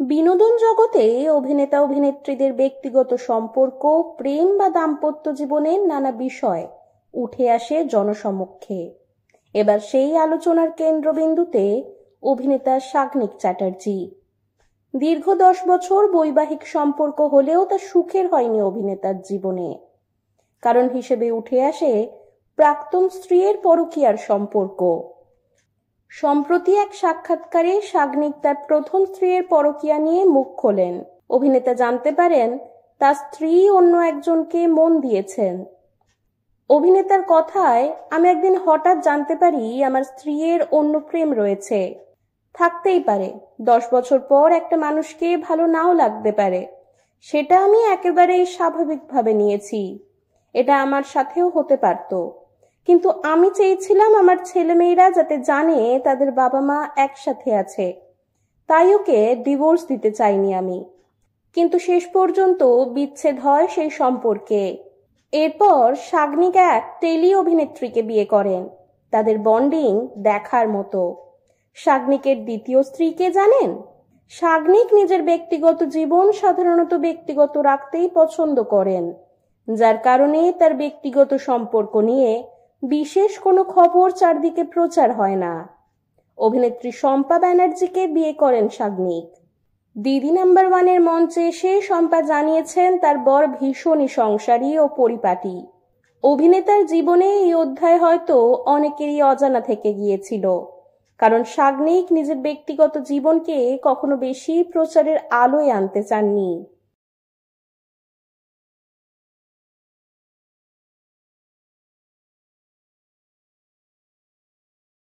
বিনোদন জগতে অভিনেতা অভিনেত্রীদের ব্যক্তিগত সম্পর্ক, প্রেম বা দাম্পত্য জীবনের নানা বিষয় উঠে আসে জনসমক্ষে। এবার সেই আলোচনার কেন্দ্রবিন্দুতে অভিনেতা সাগ্নিক চ্যাটার্জি। দীর্ঘ 10 বছর বৈবাহিক সম্পর্ক হলেও তা সুখের হয়নি অভিনেতার জীবনে। কারণ হিসেবে উঠে আসে প্রাক্তন স্ত্রীর পরকীয়ার সম্পর্ক। সম্প্রতি এক সাক্ষাৎকারে সাগ্নিক তার প্রথম স্ত্রীর পরকীয়া নিয়ে মুখ খোলেন। অভিনেতা জানতে পারেন তার স্ত্রী অন্য একজনকে মন দিয়েছেন। অভিনেতার কথায়, আমি একদিন হঠাৎ জানতে পারি আমার স্ত্রীর অন্য প্রেম রয়েছে। থাকতেই পারে, 10 বছর পর একটা মানুষকে ভালো নাও লাগতে পারে, সেটা আমি একেবারেই স্বাভাবিকভাবে নিয়েছি। এটা আমার সাথেও হতে পারত, কিন্তু আমি চেয়েছিলাম আমার ছেলেমেয়েরা যাতে জানে তাদের বাবা মা একসাথে আছে, তাই ওকে ডিভোর্স দিতে চাইনি আমি। কিন্তু শেষ পর্যন্ত বিচ্ছেদ হয় সেই সম্পর্কে। এরপর সাগ্নিক এক টেলি অভিনেত্রীকে বিয়ে করেন। তাদের বন্ডিং দেখার মতো। সাগ্নিকের দ্বিতীয় স্ত্রীকে জানেন? সাগ্নিক নিজের ব্যক্তিগত জীবন সাধারণত ব্যক্তিগত রাখতেই পছন্দ করেন, যার কারণে তার ব্যক্তিগত সম্পর্ক নিয়ে বিশেষ কোনো খবর চারদিকে প্রচার হয় না। অভিনেত্রী শম্পা ব্যানার্জিকে বিয়ে করেন সাগ্নিক। দিদি নাম্বার 1-এর মঞ্চে এসে শম্পা জানিয়েছেন তার বর ভীষণই সংসারী ও পরিপাটি। অভিনেতার জীবনে এই অধ্যায় হয়তো অনেকেরই অজানা থেকে গিয়েছিল, কারণ সাগ্নিক নিজের ব্যক্তিগত জীবনকে কখনো বেশি প্রচারের আলোয় আনতে চাননি।